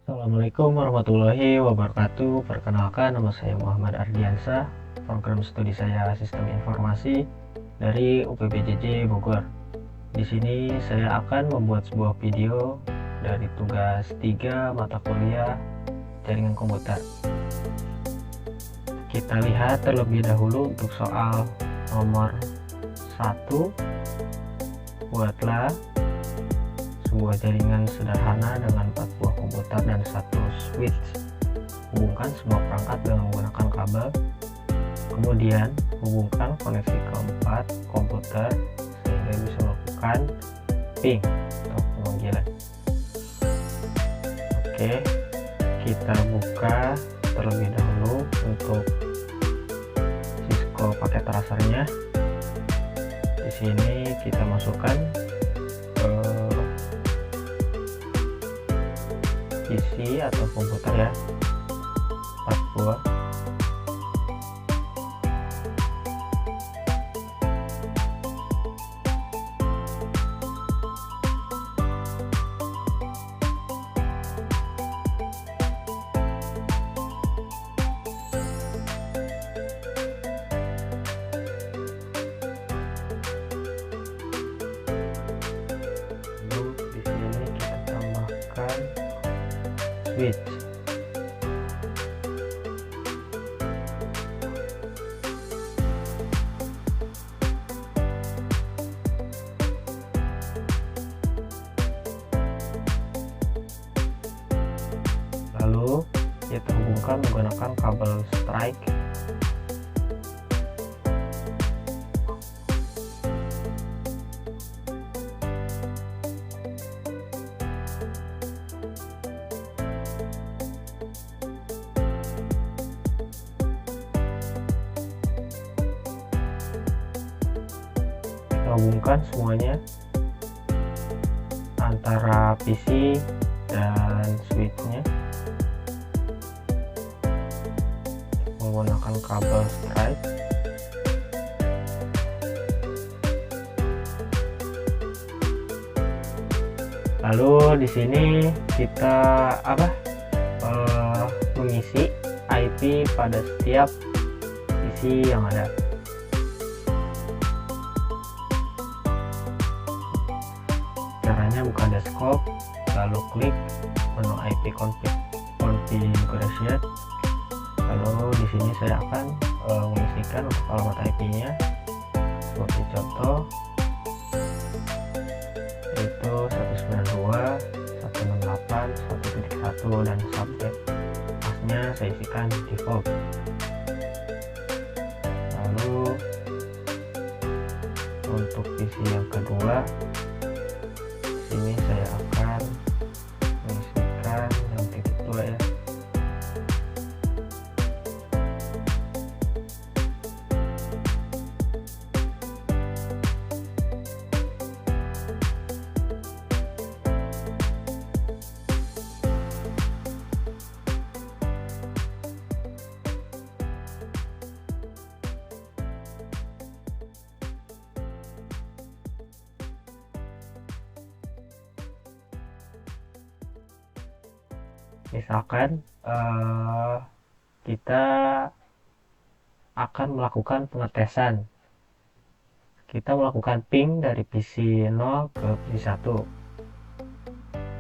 Assalamualaikum warahmatullahi wabarakatuh. Perkenalkan, nama saya Muhammad Ardiansah. Program studi saya Sistem Informasi dari UPBJJ Bogor. Di sini saya akan membuat sebuah video dari tugas 3 mata kuliah Jaringan Komputer. Kita lihat terlebih dahulu untuk soal nomor 1. Buatlah sebuah jaringan sederhana dengan 4 buah komputer dan 1 switch. Hubungkan semua perangkat dengan menggunakan kabel. Kemudian hubungkan koneksi keempat komputer sehingga bisa melakukan ping atau pemanggilan. Oke, kita buka terlebih dahulu untuk Cisco paket tracernya. Di sini kita masukkan PC atau komputer ya, 4 buah. Lalu di sini kita tambahkan switch. Lalu kita hubungkan menggunakan kabel strike. Hubungkan semuanya antara PC dan switchnya menggunakan kabel strike. Lalu di sini kita mengisi IP pada setiap PC yang ada. Caranya buka desktop, lalu klik menu IP configuration. Lalu di sini saya akan mengisikan untuk alamat IP-nya seperti contoh, yaitu 192.168.1.1 dan subnet. Pasnya saya isikan default. Lalu untuk PC yang kedua, ini saya akan mengisikan yang titik 2 ya. Misalkan kita akan melakukan pengetesan, kita melakukan ping dari PC 0 ke PC 1.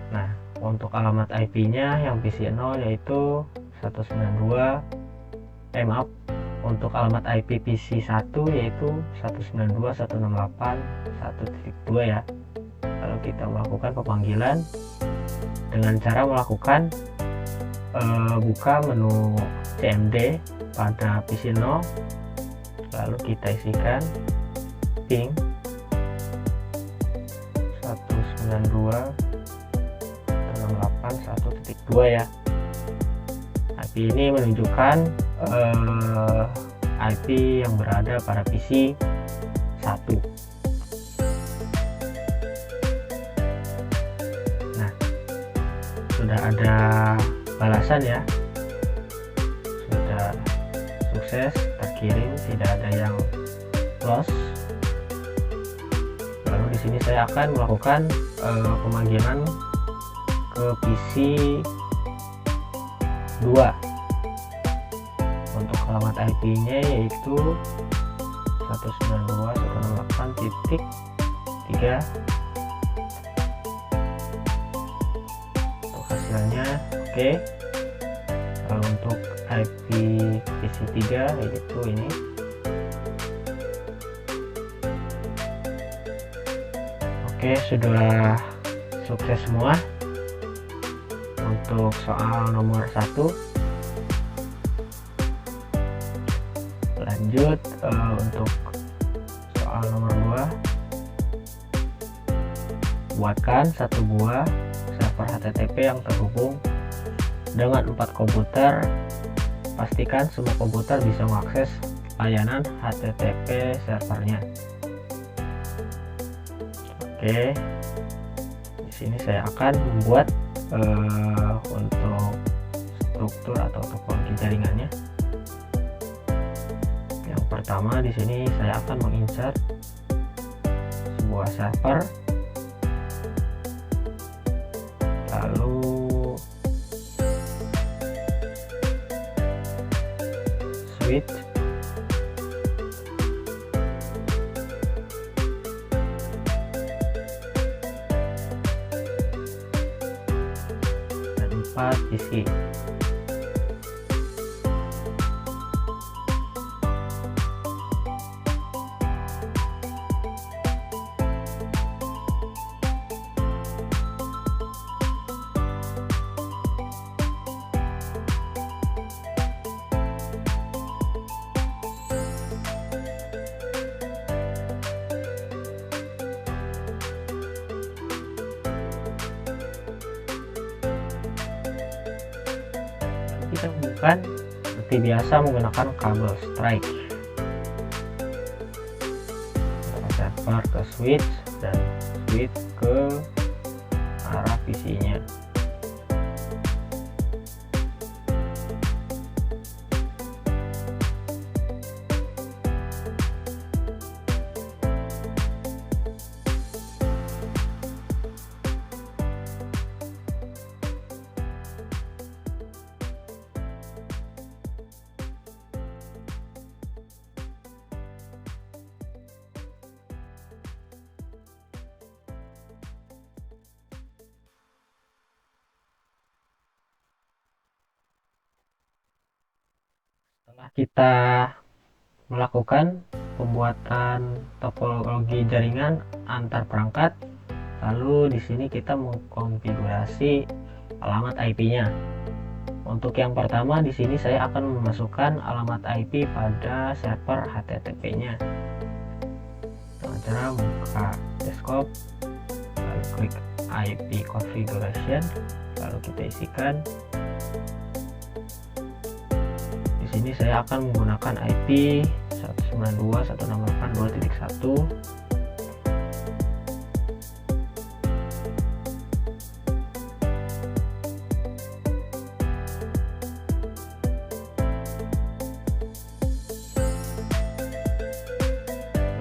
Nah, untuk alamat IP nya yang PC 0 yaitu 192, untuk alamat IP PC 1 yaitu 192.168.1.2 ya. Lalu kita melakukan pemanggilan dengan cara melakukan buka menu CMD pada PC 0, lalu kita isikan ping 192.168.1.2 ya. IP ini menunjukkan IP yang berada pada PC 1. Nah, sudah ada balasan ya, sudah sukses terkirim, tidak ada yang lost. Lalu di sini saya akan melakukan pemanggilan ke PC 2. Untuk alamat IP-nya yaitu 192.168.3. Untuk hasilnya oke. Kalau untuk IP PC3 yaitu ini. Oke, sudah sukses semua untuk soal nomor 1. Lanjut untuk soal nomor 2. Buatkan satu buah server HTTP yang terhubung dengan 4 komputer. Pastikan semua komputer bisa mengakses layanan HTTP servernya. Oke, di sini saya akan membuat untuk struktur atau topologi jaringannya. Yang pertama di sini saya akan menginsert sebuah server, lalu switch, dan 4 PC. Kita bukan seperti biasa menggunakan kabel strike server ke switch dan switch ke arah PC-nya. Setelah kita melakukan pembuatan topologi jaringan antar perangkat, lalu di sini kita mengkonfigurasi alamat IP-nya. Untuk yang pertama di sini saya akan memasukkan alamat IP pada server HTTP-nya. Dengan cara buka desktop, lalu klik IP configuration, lalu kita isikan. Di sini saya akan menggunakan IP 192.168.2.1.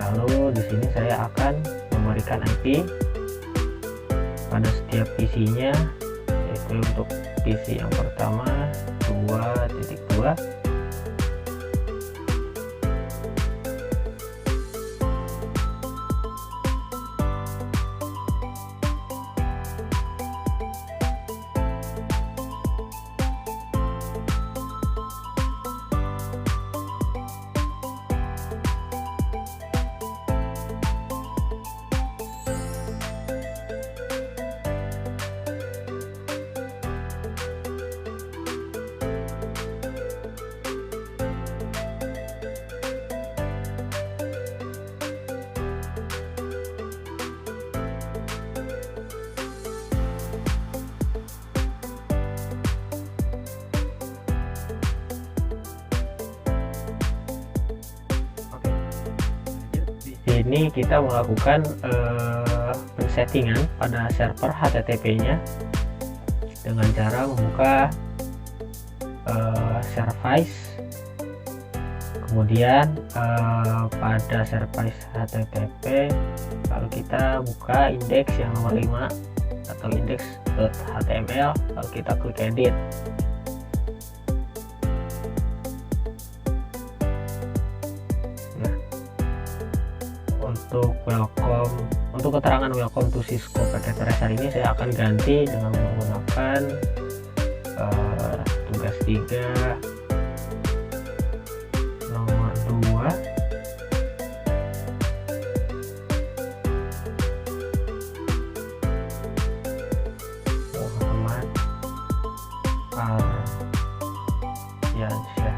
Lalu di sini saya akan memberikan IP pada setiap PC-nya, yaitu untuk PC yang pertama 2.2, ini kita melakukan pensettingan pada server HTTP-nya dengan cara membuka service, kemudian pada service HTTP lalu kita buka indeks yang nomor 5 atau index.html, lalu kita klik edit. welcome, untuk keterangan welcome to Cisco Packet Tracer ini saya akan ganti dengan menggunakan tugas 3 nomor 2. Muhammad Ardiansyah.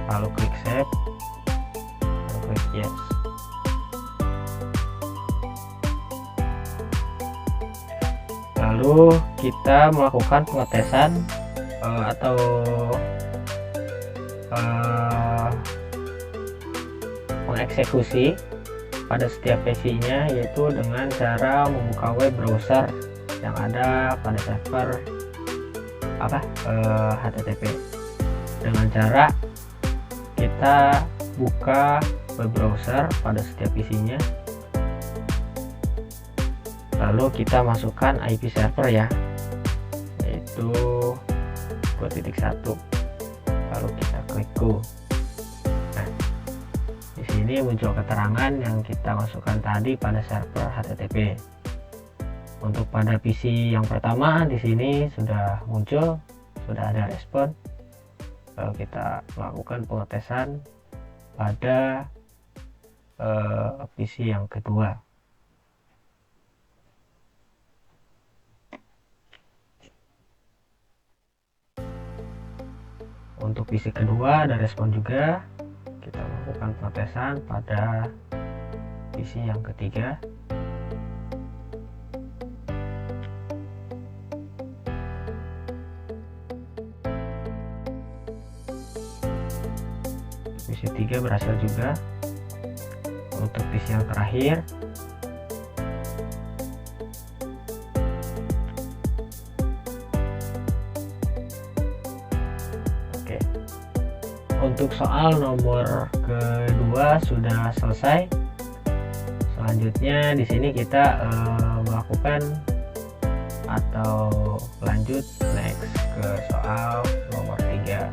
Lalu klik save dan klik yes. Lalu kita melakukan pengetesan atau mengeksekusi pada setiap PC-nya, yaitu dengan cara membuka web browser yang ada pada server HTTP. Dengan cara kita buka web browser pada setiap PC-nya, lalu kita masukkan IP server ya, yaitu 2.1, lalu kita klik go. Nah, di sini muncul keterangan yang kita masukkan tadi pada server HTTP. Untuk pada PC yang pertama di sini sudah muncul, sudah ada respon. Lalu kita melakukan pengetesan pada PC yang kedua. Untuk PC kedua ada respon juga, kita melakukan pengetesan pada PC yang ketiga. PC 3 berhasil juga. Untuk PC yang terakhir, oke, untuk soal nomor kedua sudah selesai. Selanjutnya di sini kita melakukan atau lanjut next ke soal nomor 3.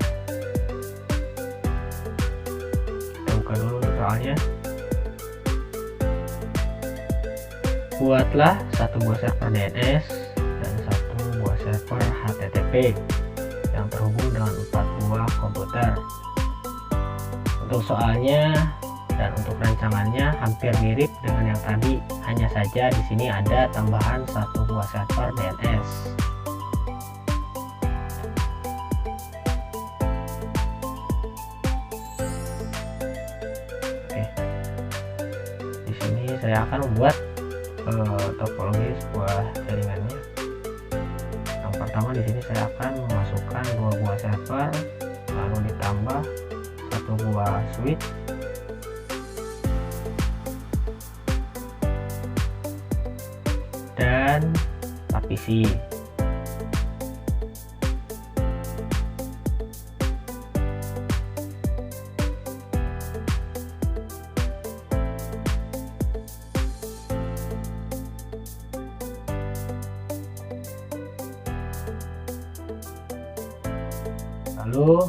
Buka dulu untuk soalnya. Buatlah satu buah server DNS dan satu buah server HTTP yang terhubung dengan 4 buah komputer. Untuk soalnya dan untuk rancangannya hampir mirip dengan yang tadi, hanya saja di sini ada tambahan satu buah server DNS. Di sini saya akan membuat topologi sebuah jaringannya. Yang pertama di sini saya akan memasukkan 2 buah server, lalu ditambah 1 buah switch, dan 4 PC. Lalu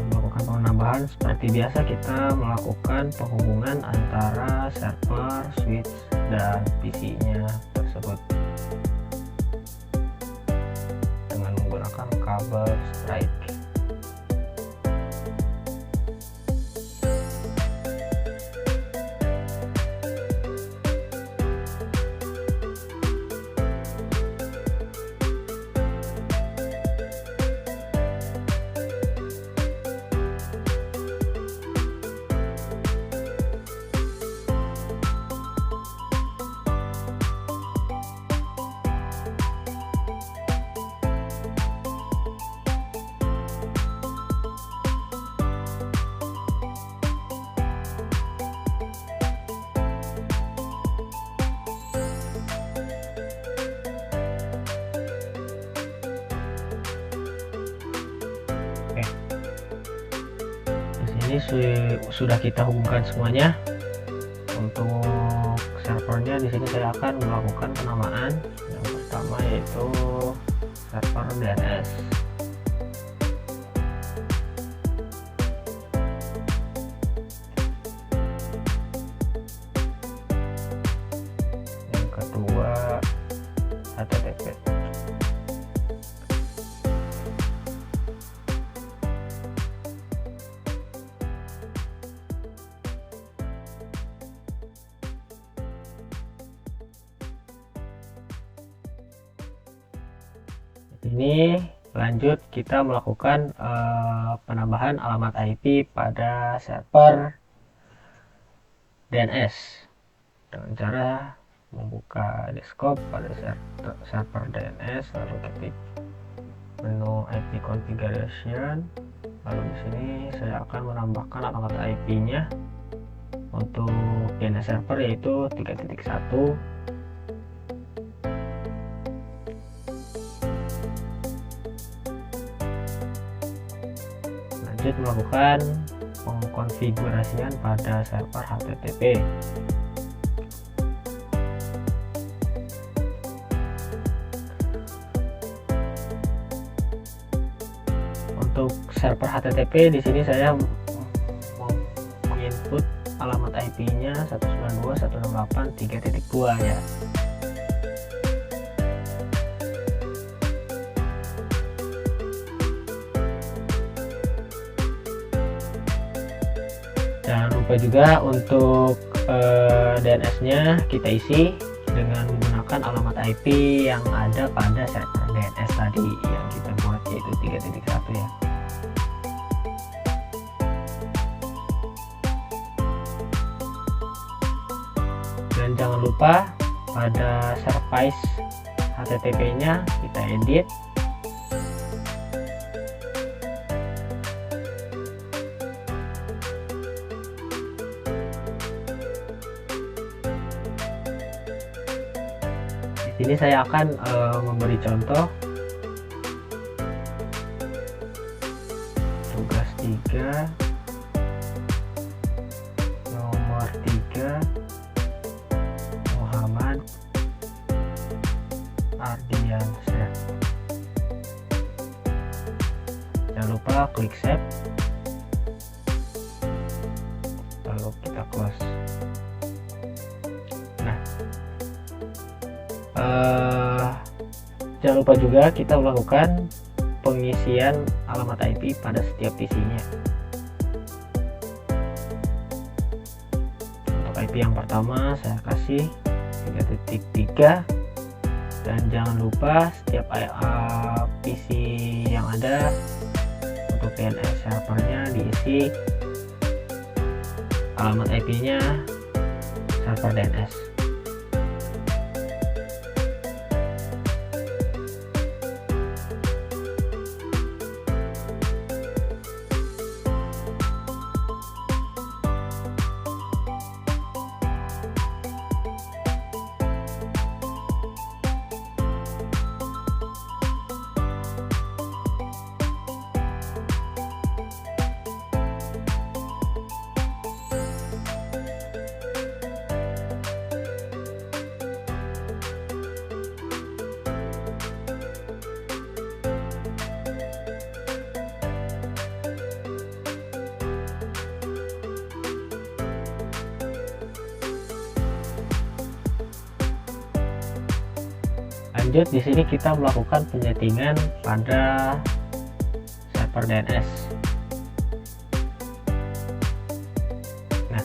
melakukan penambahan seperti biasa, kita melakukan penghubungan antara server, switch, dan PC-nya tersebut dengan menggunakan kabel strike. Ini sudah kita hubungkan semuanya. Untuk servernya di sini saya akan melakukan penamaan. Yang pertama yaitu server DNS. Ini lanjut kita melakukan penambahan alamat IP pada server DNS dengan cara membuka desktop pada server DNS, lalu ketik menu IP configuration, lalu di sini saya akan menambahkan alamat IP-nya untuk DNS server yaitu 3.1. Lanjut melakukan pengkonfigurasian pada server HTTP. Untuk server HTTP di sini saya menginput alamat IP-nya 192.168.3.2 ya. Jangan lupa juga untuk DNS-nya kita isi dengan menggunakan alamat IP yang ada pada server DNS tadi yang kita buat yaitu 3.1 ya. Dan jangan lupa pada service HTTP-nya kita edit. Di sini saya akan memberi contoh tugas 3 nomor 3 Muhammad Ardiansyah. Jangan lupa klik save, lalu kita close. Jangan lupa juga kita melakukan pengisian alamat IP pada setiap PC-nya. Untuk IP yang pertama saya kasih 3.3, dan jangan lupa setiap PC yang ada untuk DNS servernya diisi alamat IP-nya server DNS. Lanjut di sini kita melakukan penyetingan pada server DNS. Nah,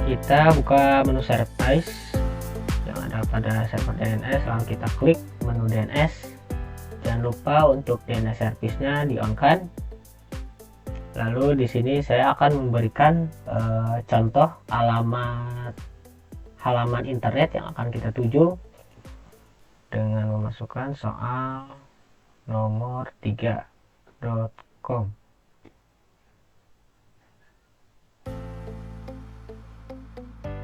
kita buka menu service yang ada pada server DNS, lalu kita klik menu DNS. Jangan lupa untuk DNS service-nya di-on-kan. Lalu di sini saya akan memberikan contoh halaman internet yang akan kita tuju dengan memasukkan soal nomor 3.com.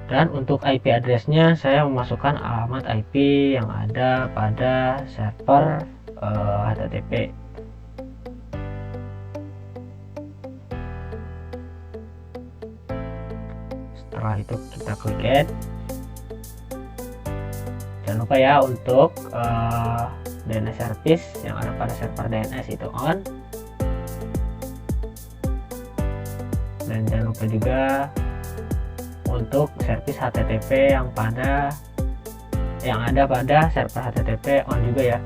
Dan untuk IP address-nya saya memasukkan alamat IP yang ada pada server HTTP. Setelah itu kita klik add. Jangan lupa ya untuk DNS service yang ada pada server DNS itu on, dan jangan lupa juga untuk service HTTP yang ada pada server HTTP on juga ya.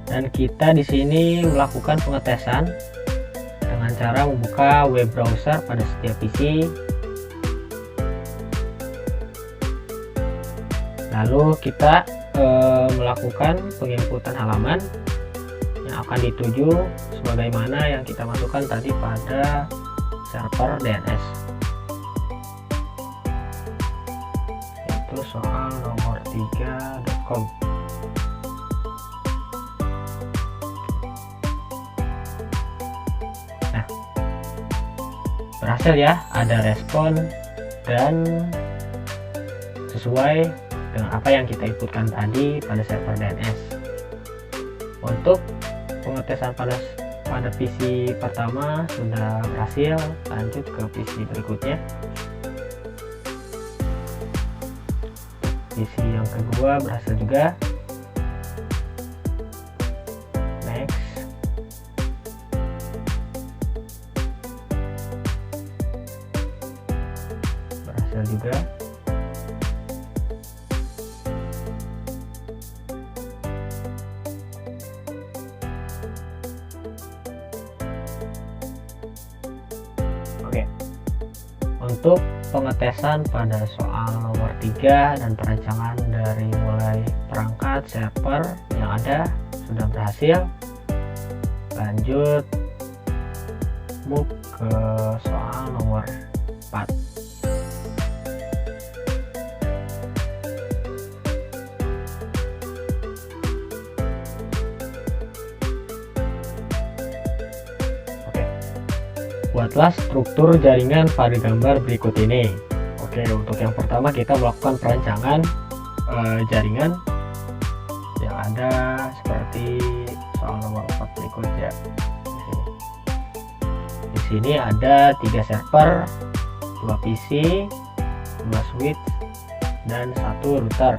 Dan kita di sini melakukan pengetesan dengan cara membuka web browser pada setiap PC. Lalu kita melakukan penginputan halaman yang akan dituju sebagaimana yang kita masukkan tadi pada server DNS, yaitu soal nomor 3.com. Nah, berhasil ya, ada respon dan sesuai dengan apa yang kita inputkan tadi pada server DNS. Untuk pengetesan pada PC pertama sudah berhasil, lanjut ke PC berikutnya. PC yang kedua berhasil juga. Next. Berhasil juga. Oke. Untuk pengetesan pada soal nomor 3 dan perancangan dari mulai perangkat server yang ada sudah berhasil. Lanjut move ke soal nomor 4. Buatlah struktur jaringan pada gambar berikut ini. Oke, untuk yang pertama kita melakukan perancangan jaringan yang ada seperti soal nomor 4 berikutnya. Di sini ada 3 server, 2 PC, 2 switch, dan 1 router.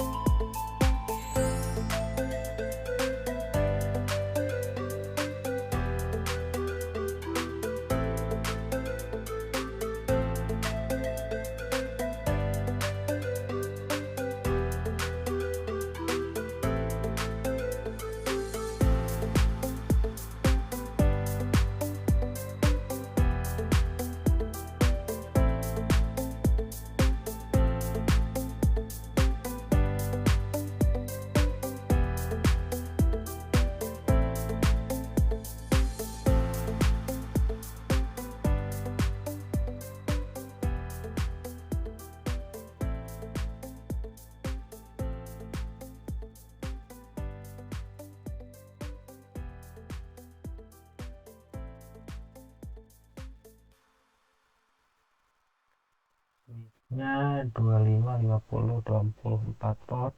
Nya 25, 50, 24 port.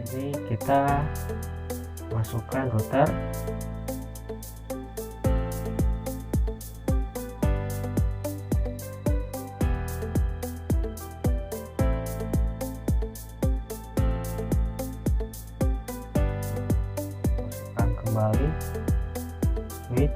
Jadi kita masukkan router, masukkan kembali switch,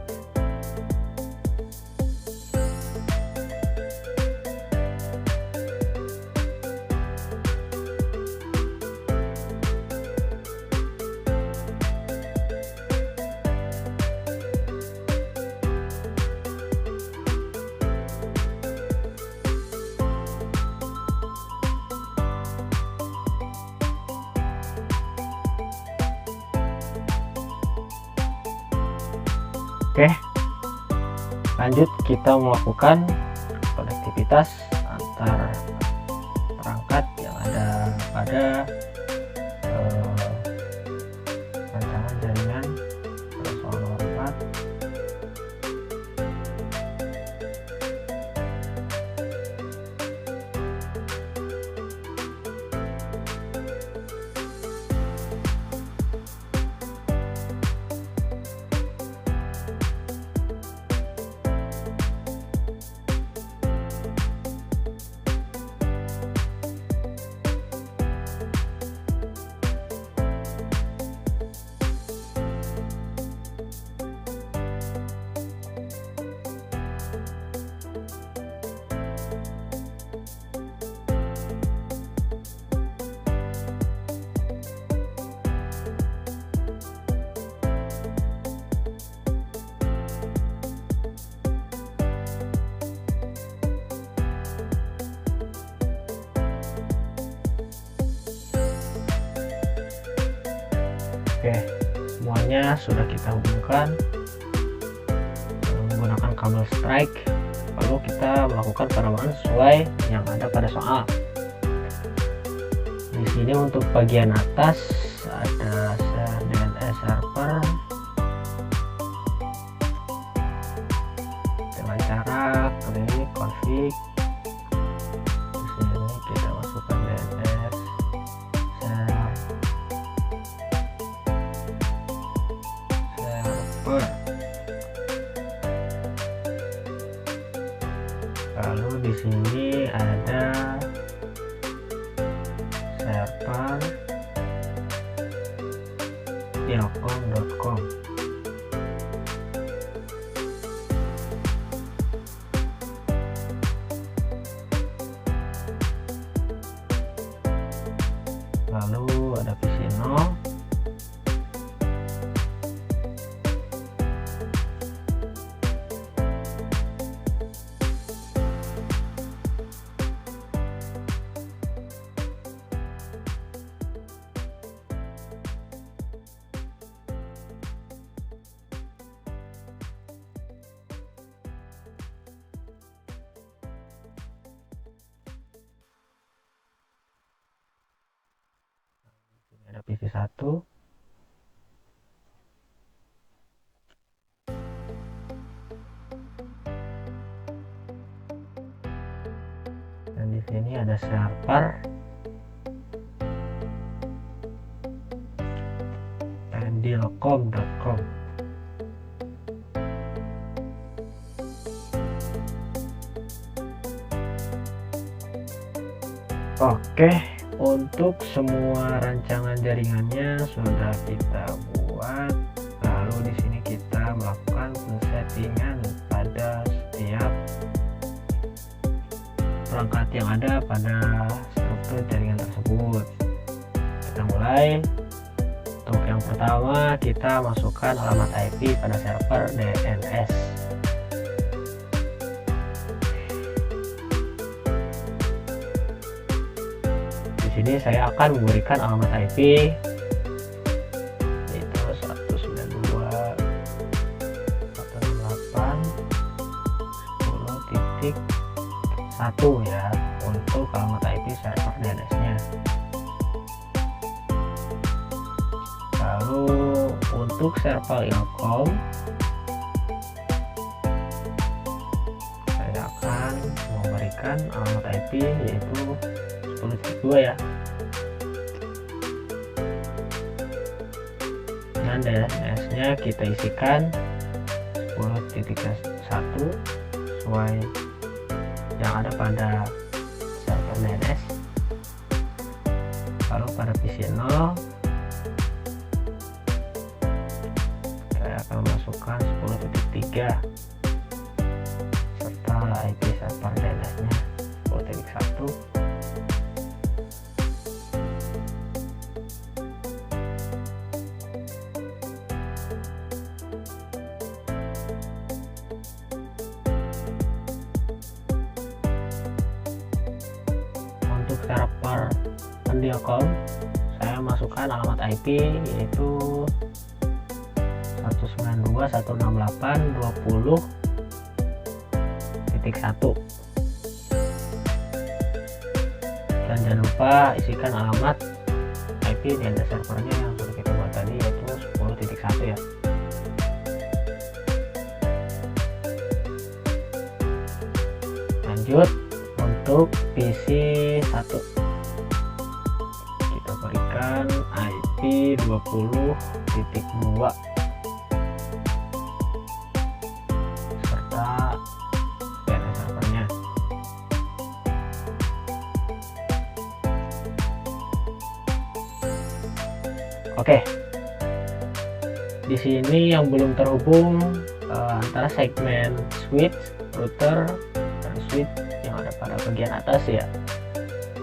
Oke, lanjut kita melakukan konektivitas antar perangkat yang ada pada rancangan jaringan pada soal nomor 4. Oke, semuanya sudah kita hubungkan menggunakan kabel strike. Lalu kita melakukan penambahan sesuai yang ada pada soal. Di sini untuk bagian atas ada DNS server dengan cara klik config. Di sini kita masukkan DNS server. Lalu di sini ada server telkom.com. Lalu ada Visino. Ada PC1, dan di sini ada server telkom.com. Oke, untuk semua rancangan jaringannya sudah kita buat. Lalu di sini kita melakukan settingan pada setiap perangkat yang ada pada struktur jaringan tersebut. Kita mulai. Untuk yang pertama kita masukkan alamat IP pada server DNS. Di sini saya akan memberikan alamat IP yaitu 192.168.10.1 ya untuk alamat IP server DNS-nya. Lalu untuk server Ilkom saya akan memberikan alamat IP yaitu 10.2 ya, dan DNS-nya kita isikan 10.1 sesuai yang ada pada server DNS. Lalu pada PC0 saya akan masukkan 10.3 serta IP server DNS-nya 10.1. Untuk server Telkom saya masukkan alamat IP yaitu 192.168.20.1, dan jangan lupa isikan alamat IP DNS servernya yang sudah kita buat tadi yaitu 10.1 ya. Lanjut untuk PC1 kita berikan IP 20.2 serta DNS servernya. Oke, di sini yang belum terhubung antara segmen switch, router, dan switch yang ada pada bagian atas ya.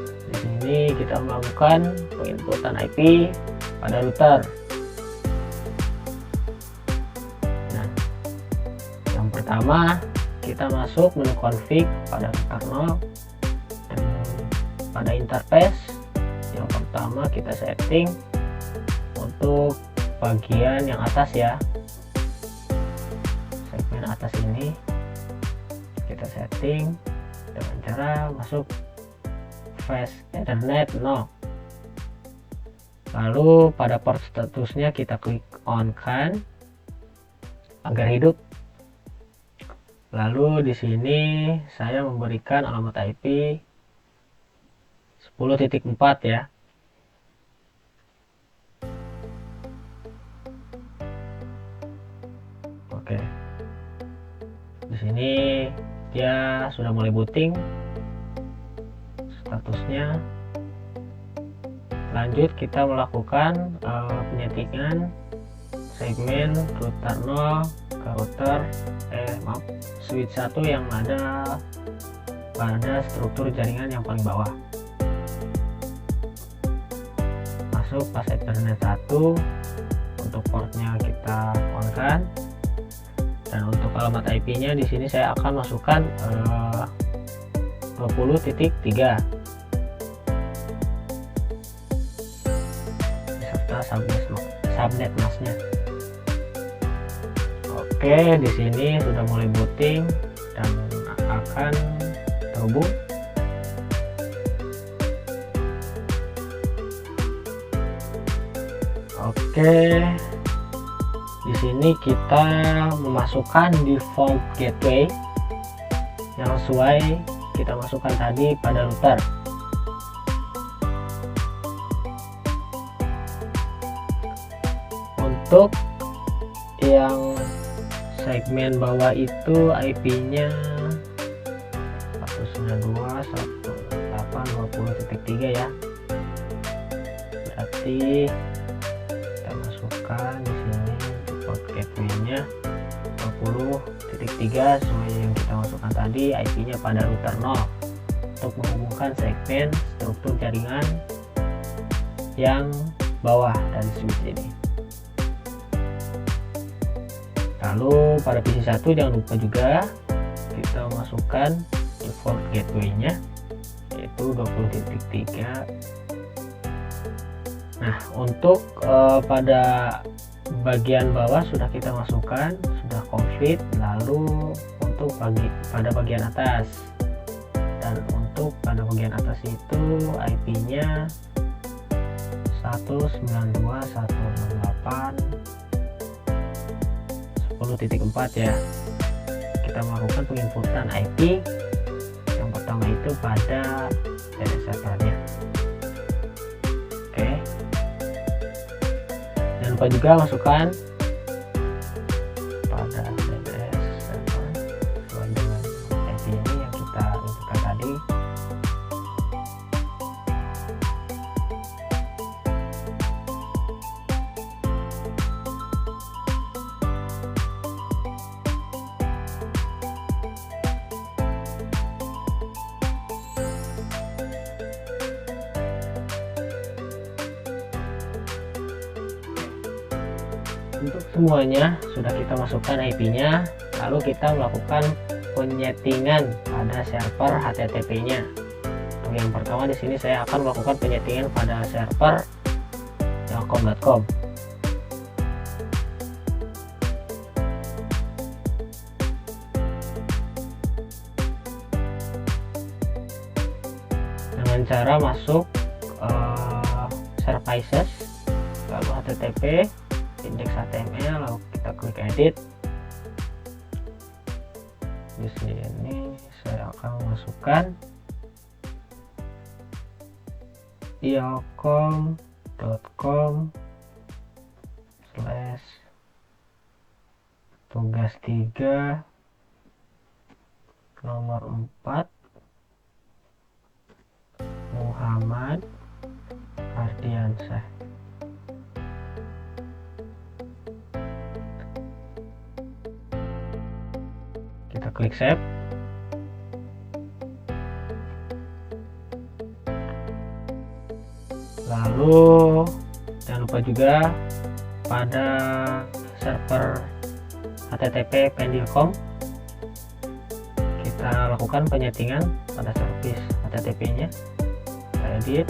Di sini kita melakukan penginputan IP pada router. Nah, yang pertama kita masuk menu config pada kernel, dan pada interface yang pertama kita setting untuk bagian yang atas ya, segmen atas ini kita setting dengan cara masuk fast Ethernet 0. Lalu pada port statusnya kita klik on kan agar hidup. Lalu di sini saya memberikan alamat IP 10.4 ya. Oke. Di sini dia sudah mulai booting. Statusnya. Lanjut kita melakukan penyetingan segmen router 0 ke router switch 1 yang ada pada struktur jaringan yang paling bawah. Masuk pas Ethernet 1, untuk portnya kita on kan, dan untuk alamat IP-nya di sini saya akan masukkan 20.3 subnet masknya. Oke, di sini sudah mulai booting dan akan terhubung. Oke, di sini kita memasukkan default gateway yang sesuai kita masukkan tadi pada router. Untuk yang segmen bawah itu IP-nya 192.168.20.3 ya. Berarti kita masukkan di sini port gateway-nya 20.3 sesuai yang kita masukkan tadi, IP-nya pada router 0 untuk menghubungkan segmen struktur jaringan yang bawah dari switch ini. Lalu pada PC1 jangan lupa juga kita masukkan default gateway-nya yaitu 20.3. Nah, untuk pada bagian bawah sudah kita masukkan, sudah komplit. Lalu untuk pada bagian atas, dan untuk pada bagian atas itu IP-nya 192.168.10.4 ya. Kita melakukan penginputan IP yang pertama itu pada DNS servernya. Oke, jangan lupa juga masukkan pada DNS server sesuai dengan IP ini yang kita inputkan tadi. Untuk semuanya sudah kita masukkan IP-nya, lalu kita melakukan penyetingan pada server HTTP-nya. Untuk yang pertama di sini saya akan melakukan penyetingan pada server yahoo.com. Dengan cara masuk services, lalu HTTP index.html, lalu kita klik edit. Di sini saya akan masukkan yahoo.com/tugas3 nomor 4 Muhammad Ardiansyah. Kita klik save. Lalu jangan lupa juga pada server HTTP pendilcom kita lakukan penyetingan pada service HTTP-nya. Kita edit.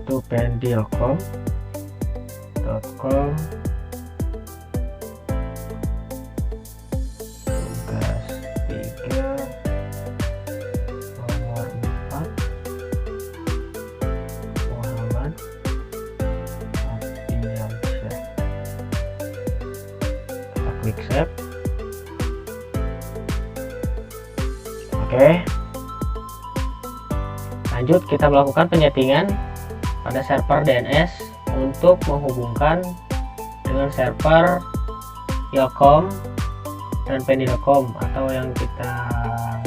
yaitu pendilcom.com. Tugas 3 nomor 4 Muhammad Ardiansyah. Kita klik save. Oke, lanjut kita melakukan penyetingan pada server DNS untuk menghubungkan dengan server Yocom dan pendilcom, atau yang kita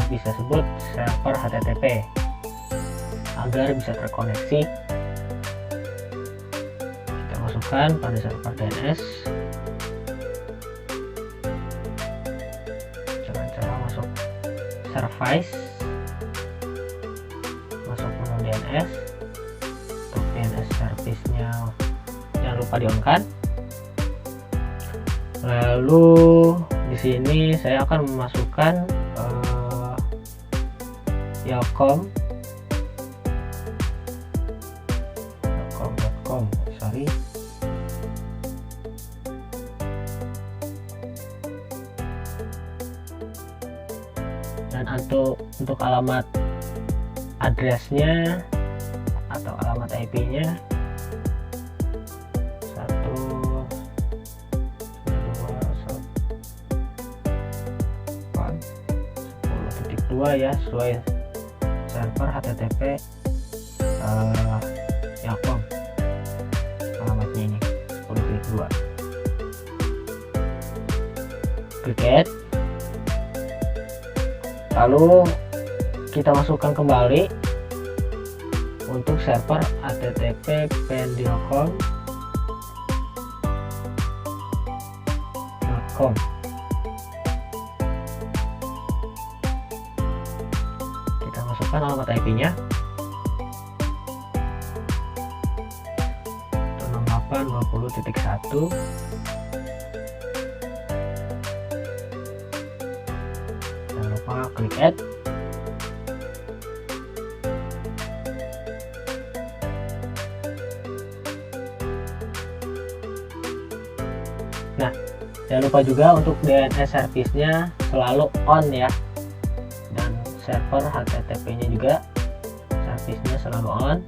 bisa sebut server HTTP, agar bisa terkoneksi. Kita masukkan pada server DNS dengan cara masuk service, masuk menu DNS. Untuk DNS service-nya jangan lupa di-on-kan. Lalu di sini saya akan memasukkan yocom.com, sorry. Dan untuk alamat addressnya atau alamat IP-nya 192.10.2 ya, sesuai server HTTP Yocom. Alamatnya ini 10.2. Klik add. Lalu kita masukkan kembali untuk server http pendilcom.com. Kita masukkan alamat IP-nya 168.20.1. Jangan lupa klik add. Nah, jangan lupa juga untuk DNS service-nya selalu on ya, dan server HTTP-nya juga service-nya selalu on.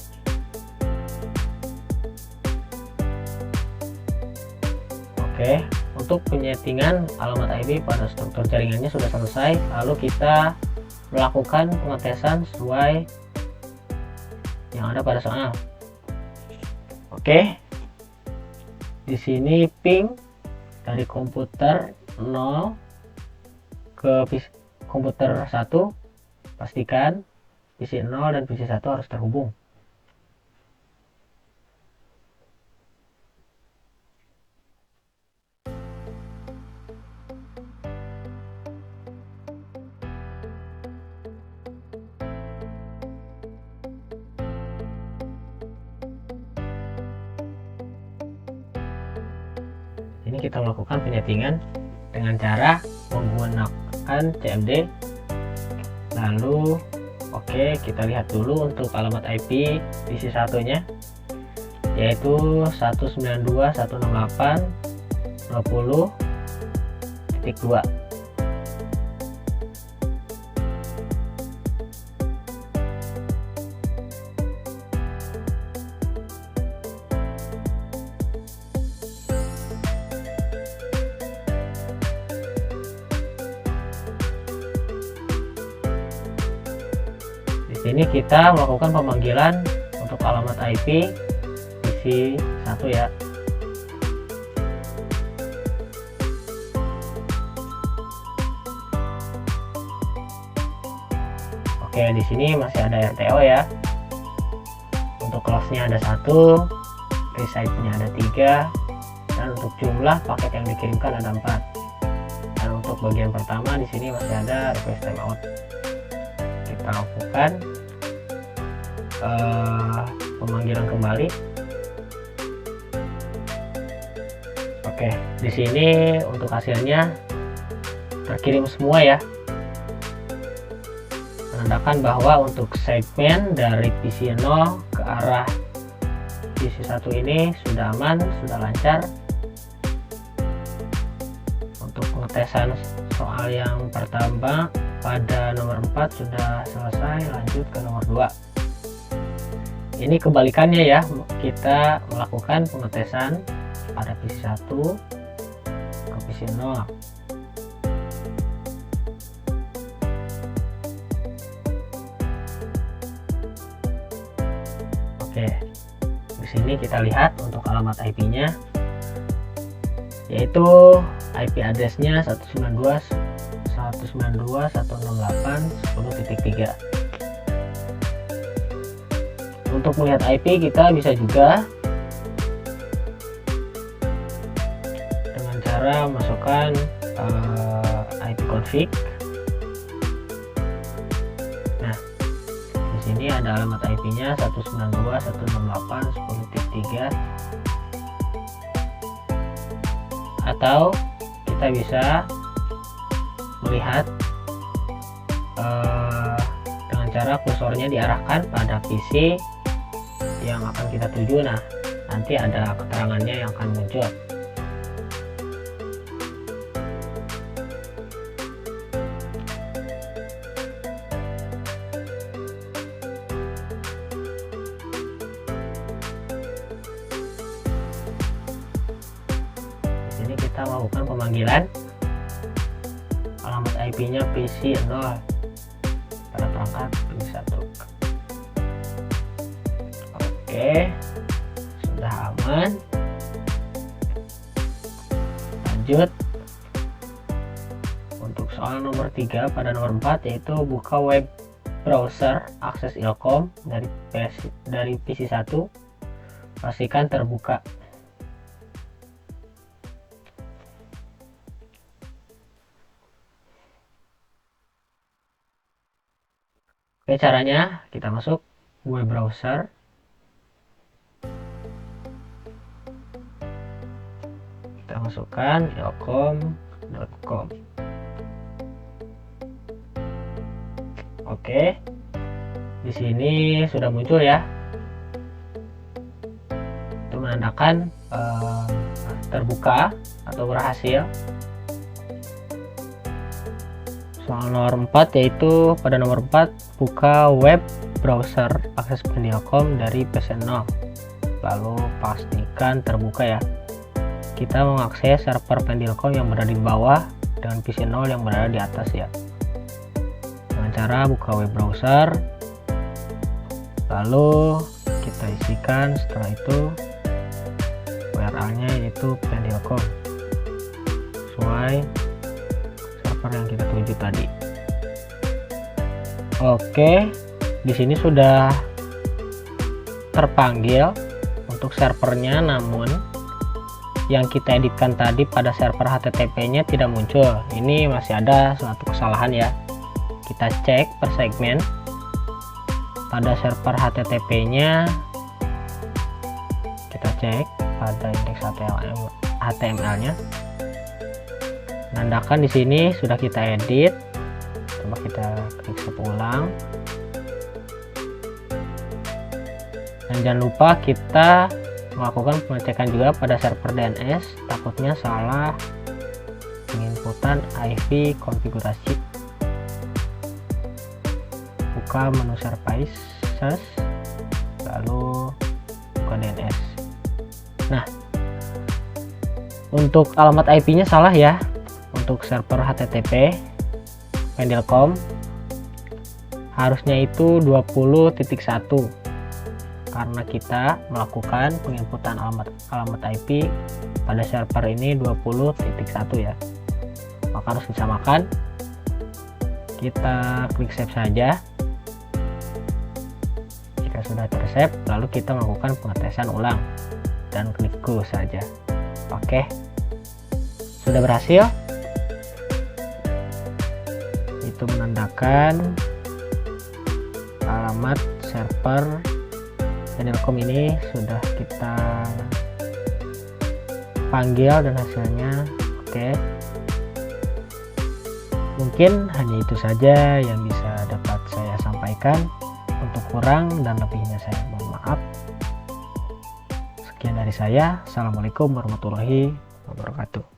Oke, untuk penyetingan alamat IP pada struktur jaringannya sudah selesai. Lalu kita melakukan pengetesan sesuai yang ada pada soal. Oke, di sini ping dari komputer 0 ke komputer 1, pastikan PC 0 dan PC 1 harus terhubung. Ini kita melakukan penyetingan dengan cara menggunakan CMD. Lalu oke, kita lihat dulu untuk alamat IP PC 1-nya, yaitu 192.168.20.2. Di sini kita melakukan pemanggilan untuk alamat IP PC 1 ya. Oke, di sini masih ada RTO ya. Untuk kelasnya ada 1, resize-nya ada 3, dan untuk jumlah paket yang dikirimkan ada 4. Dan untuk bagian pertama di sini masih ada request timeout. Kita lakukan pemanggilan kembali. Oke, di sini untuk hasilnya terkirim semua ya, menandakan bahwa untuk segmen dari PC 0 ke arah PC1 ini sudah aman, sudah lancar. Untuk pengetesan soal yang pertama pada nomor 4 sudah selesai, lanjut ke nomor 2. Ini kebalikannya ya, kita melakukan pengetesan pada PC1 ke PC0. Oke, di sini kita lihat untuk alamat IP-nya, yaitu IP address-nya 192.168.10.3. Untuk melihat IP kita bisa juga dengan cara masukkan IP config. Nah, di sini ada alamat IP-nya 192.168.10.3, atau kita bisa melihat dengan cara kursornya diarahkan pada PC yang akan kita tuju. Nah, nanti ada keterangannya yang akan muncul. Di sini kita melakukan pemanggilan alamat IP-nya PC0 pada perangkat PC1. Oke, sudah aman. Lanjut untuk soal nomor 3 pada nomor 4, yaitu buka web browser akses ilkom dari PC1, pastikan terbuka. Oke, caranya kita masuk web browser, kita masukkan ilkom.com. Oke, di sini sudah muncul ya, itu menandakan terbuka atau berhasil. Soal nomor 4, yaitu pada nomor 4 buka web browser akses Pendilkom dari PC0, lalu pastikan terbuka ya. Kita mengakses server Pendilkom yang berada di bawah dengan PC0 yang berada di atas ya, dengan cara buka web browser, lalu kita isikan setelah itu URL-nya yaitu Pendilkom sesuai yang kita tuju tadi. Oke, di sini sudah terpanggil untuk servernya, namun yang kita editkan tadi pada server HTTP-nya tidak muncul. Ini masih ada suatu kesalahan ya. Kita cek per segmen pada server HTTP-nya, kita cek pada indeks HTML-nya. Menandakan di sini sudah kita edit. Coba kita klik save ulang. Dan jangan lupa kita melakukan pengecekan juga pada server DNS, takutnya salah penginputan IP konfigurasi. Buka menu services, lalu buka DNS. Nah, untuk alamat IP-nya salah ya. Untuk server HTTP Pendilkom harusnya itu 20.1, karena kita melakukan penginputan alamat IP pada server ini 20.1 ya, maka harus disamakan. Kita klik save saja. Jika sudah tersave, lalu kita melakukan pengetesan ulang dan klik go saja. Oke, sudah berhasil. Itu menandakan alamat server Pendilkom ini sudah kita panggil dan hasilnya oke. Mungkin hanya itu saja yang bisa dapat saya sampaikan. Untuk kurang dan lebihnya saya mohon maaf. Dari saya, Assalamualaikum warahmatullahi wabarakatuh.